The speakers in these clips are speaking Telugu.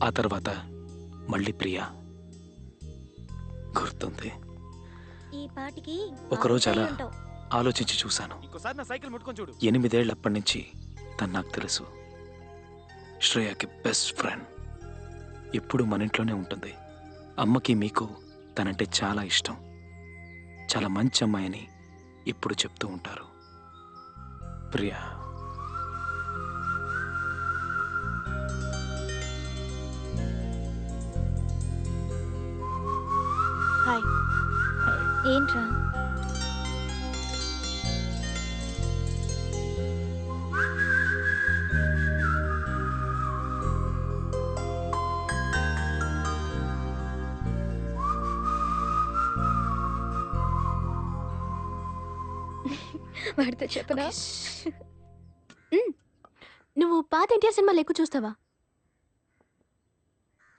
ఆ తర్వాత మళ్ళీ ప్రియా గుర్తుంది. ఒకరోజు అలా ఆలోచించి చూశాను. 8 ఏళ్ళప్పటి నుంచి తను నాకు తెలుసు. శ్రేయాకి బెస్ట్ ఫ్రెండ్. ఎప్పుడు మన ఇంట్లోనే ఉంటుంది. అమ్మకి మీకు తనంటే చాలా ఇష్టం. చాలా మంచి అమ్మాయిని ఎప్పుడు చెప్తూ ఉంటారు. ప్రియా హాయ్. ఏంట్రా వాడితో చెప్పనా? నువ్వు పాత ఎన్టీఆర్ సినిమాలు ఎక్కువ చూస్తావా?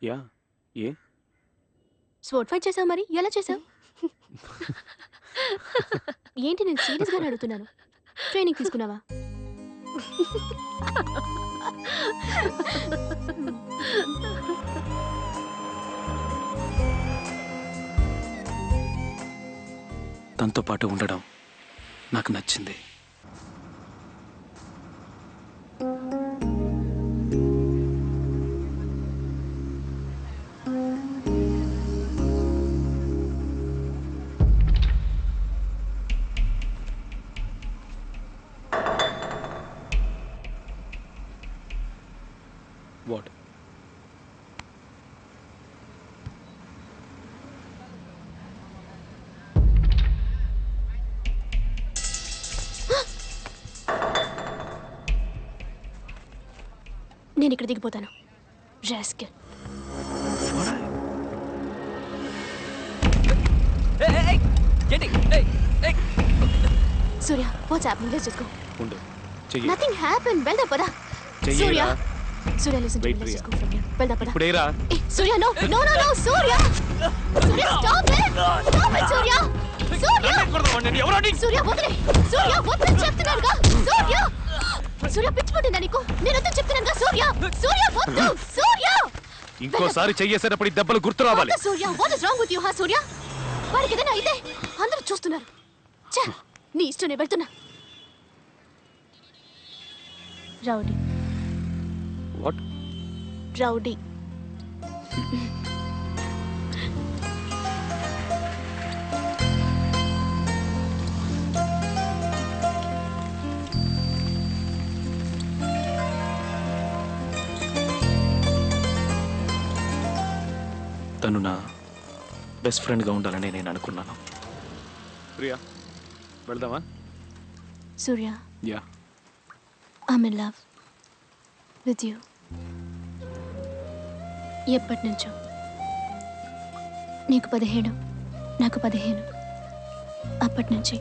యా. ఏ స్పోర్ట్ ఫైట్ చేసావు, మరి ఎలా చేసావు? ఏంటి, నేను సీరియస్ గా అడుగుతున్నాను. ట్రైనింగ్ తీసుకున్నావా? తనతో పాటు ఉండడం నాకు నచ్చింది. వాట్? నేను ఇక్కడ దిగిపోతాను. Rascal. Surya, what's happening? Let's just go. ఉండు. చెయ్యి. Nothing happen. వెళ్దాం పద. Surya, Surya listen to me. Let's just go from here. వెళ్దాం పద. ఇప్పుడేరా. Surya, no no no no. Surya, Surya, stop it. Stop it Surya. Surya, Surya వదిలే. సూర్య వదిలే చెప్తున్నానుగా. సూర్య, సూర్య పిచ్చి పట్టిందా నీకు? నేను వద్దని చెప్తున్నానుగా. సూర్య, సూర్య వద్దు. సూర్య, ఇంకోసారి చెయ్యేసేటప్పుడు ఈ దెబ్బలు గుర్తు రావాలి. Surya, what is wrong with you? హా సూర్య, వాడికి ఏదైనా అయితే అందరూ చూస్తున్నారు. ఛే, నీ ఇష్టం, నేను వెళ్తున్నా. రౌడీ. వాట్? రౌడీ. తను నా బెస్ట్ ఫ్రెండ్గా ఉండాలని నేను అనుకున్నాను. ప్రియా, వెళ్దామా? Surya, yeah. I'm in love with you. ఎప్పటి నుంచో. నీకు 17, నాకు 15. అప్పటి నుంచి.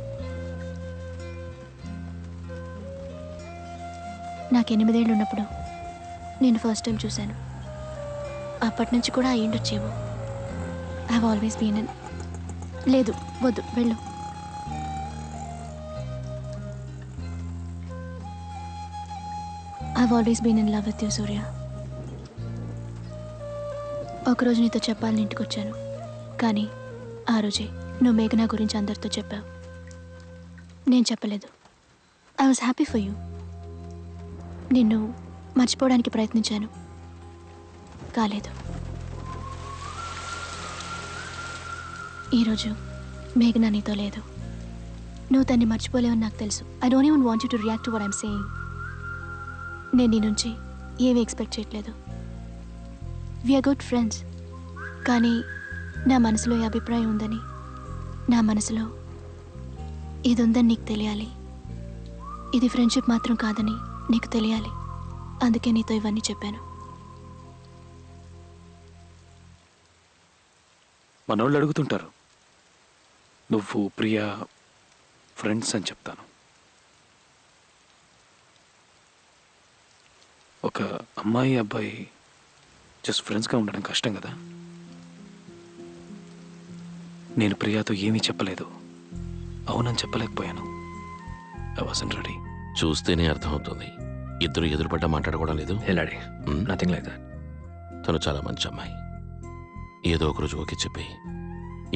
నాకు 8 ఏళ్ళు ఉన్నప్పుడు నేను ఫస్ట్ టైం చూశాను. అప్పటి నుంచి కూడా అయ్యిండొచ్చేమో. I have always been in. లేదు, వద్దు, వెళ్ళు. I have always been in love with you Surya. ఒకరోజు నీతో చెప్పాలని ఇంటికి వచ్చాను, కానీ ఆ రోజే నువ్వు మేఘనా గురించి అందరితో చెప్పావు. నేను చెప్పలేదు. I was happy for you. నిన్ను మర్చిపోవడానికి ప్రయత్నించాను, కాలేదు. ఈరోజు మేఘనా నీతో లేదు. నువ్వు తన్ని మర్చిపోలేవని నాకు తెలుసు. I don't even want you to react to what I'm saying. నేను నీ నుంచి ఏమీ ఎక్స్పెక్ట్ చేయట్లేదు. We are good friends. కానీ నా మనసులో ఈ అభిప్రాయం ఉందని, నా మనసులో ఇది ఉందని నీకు తెలియాలి. ఇది ఫ్రెండ్షిప్ మాత్రం కాదని నీకు తెలియాలి. అందుకే నీతో ఇవన్నీ చెప్పాను. మనోళ్ళు అడుగుతుంటారు, నువ్వు ప్రియా ఫ్రెండ్స్ అని చెప్తాను. ఒక అమ్మాయి అబ్బాయి జస్ట్ ఫ్రెండ్స్గా ఉండడం కష్టం కదా. నేను ప్రియాతో ఏమీ చెప్పలేదు, అవునని చెప్పలేకపోయాను. I wasn't ready. చూస్తేనే అర్థమవుతుంది, ఇద్దరు ఎదురుపడ్డ మాట్లాడుకోవడం లేదు. Hey laddie, nothing like that. తను చాలా మంచి అమ్మాయి. ఏదో ఒక రోజు ఓకే చెప్పి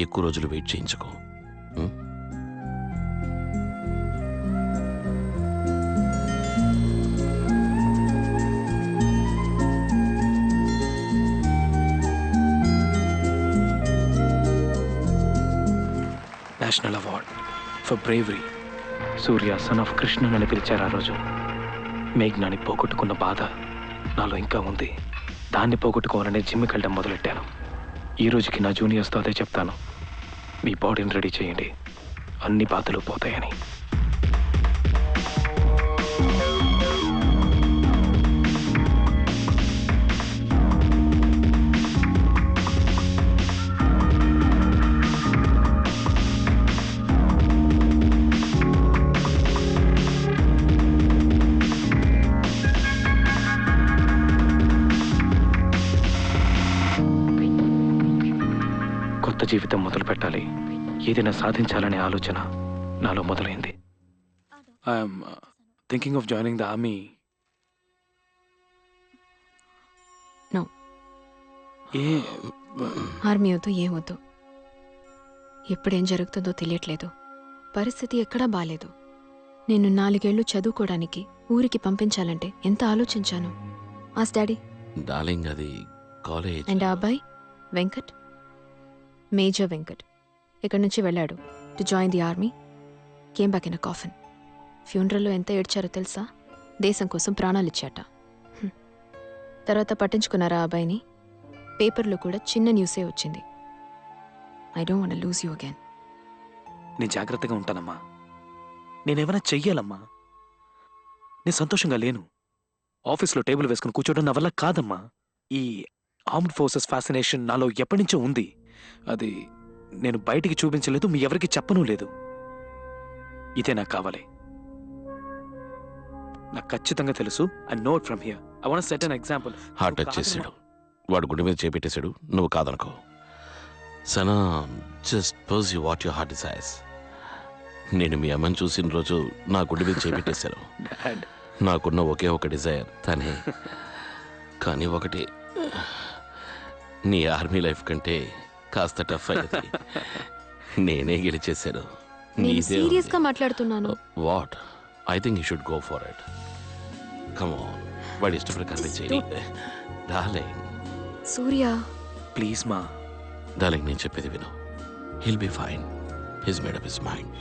ఎక్కువ రోజులు వెయిట్ చేయించుకో. ఉం? National award for bravery. Surya son of Krishna అని పిలిచారు ఆ రోజు. మేఘ్నాని పోగొట్టుకున్న బాధ నాలో ఇంకా ఉంది. దాన్ని పోగొట్టుకోవాలనే జిమ్కి వెళ్ళడం మొదలెట్టాను. ఈ రోజుకి నా జూనియర్స్తో అదే చెప్తాను, మీ బాడీని రెడీ చేయండి, అన్ని బాధలు పోతాయని. కొత్త జీవితం మొదలు పెట్టాలి, ఏదైనా సాధించాలనే ఆలోచన నాలో మొదలైంది. I'm thinking of joining the army. No. A army వద్దు, ఏం వద్దు. ఎప్పుడేం జరుగుతుందో తెలియట్లేదు. పరిస్థితి ఎక్కడా బాలేదు. నేను 4 ఏళ్ళు చదువుకోవడానికి ఊరికి పంపించాలంటే ఎంత ఆలోచించాను. As daddy. డార్లింగ్, అది కాలేజ్. అండ్ ఆ అబ్బాయి వెంకట్, మేజర్ వెంకట్, ఇక్కడి నుంచి వెళ్ళాడు to join the army. Came back in a coffin. ఫ్యూనరల్లో ఎంత ఏడ్చారో తెలుసా? దేశం కోసం ప్రాణాలు ఇచ్చాట. తర్వాత పట్టించుకున్నారా ఆ అబ్బాయిని? పేపర్లో కూడా చిన్న న్యూసే వచ్చింది. I don't want to lose you again. నేను జాగ్రత్తగా ఉంటానమ్మా. నేనేమైనా చెయ్యాలమ్మా. నేను సంతోషంగా లేను. ఆఫీస్లో టేబుల్ వేసుకుని కూర్చోవడం నా వల్ల కాదమ్మా. ఈ ఆర్మ్డ్ ఫోర్సెస్ ఫ్యాసినేషన్ నాలో ఎప్పటి నుంచో ఉంది. అది నేను బయటికి చూపించలేదు, మీ ఎవరికి చెప్పను లేదు. ఇదే నాకు కావాలి. నాకు ఖచ్చితంగా తెలుసు. I know it from here. I want to set an example. Heart touch చేసాడు, వాడు గుండె మీద చేపెట్టేశాడు. నువ్వు కాదనుకో. Sana, just pursue what your heart desires. నేను మీ అమ్మని చూసిన రోజు నా గుండె మీద చేపెట్టేశాను. నాకున్న ఒకే ఒక డిజైర్ తనే. కానీ ఒకటి, నీ ఆర్మీ లైఫ్ కంటే కాస్త టఫ్ అయ్యింది. నేనే గెలిచేశాను. నేను సీరియస్గా మాట్లాడుతున్నాను. What? I think you should go for it. Come on, వాడి ఇష్ట ప్రకారం చేయి. డార్లింగ్. సూర్య ప్లీజ్ మా. డార్లింగ్, నేను చెప్పేది విను. He'll be fine. His made up his mind.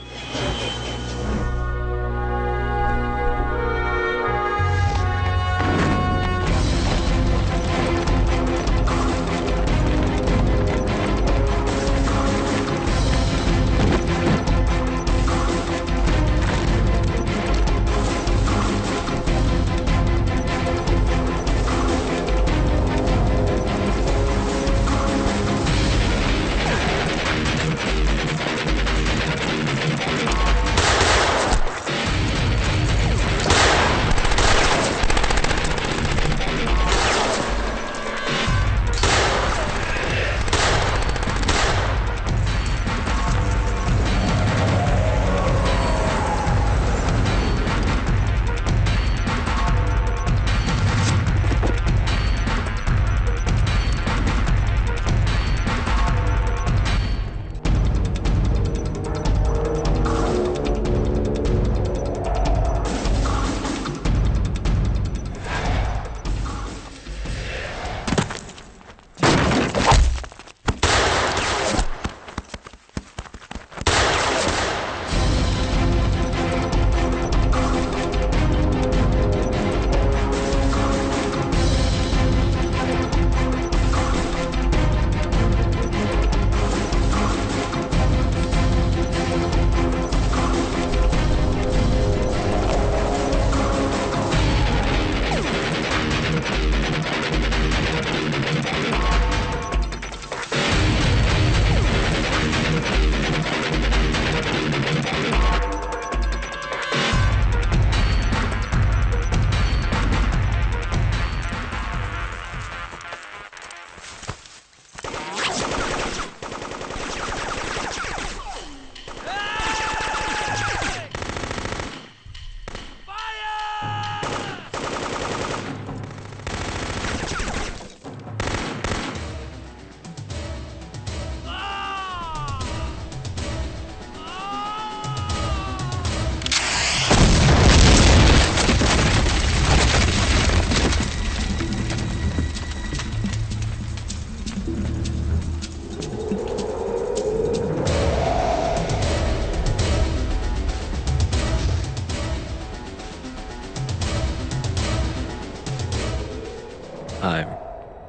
I'm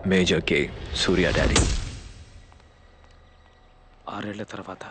major K Surya daddy. 6 ఏళ్ల తర్వాత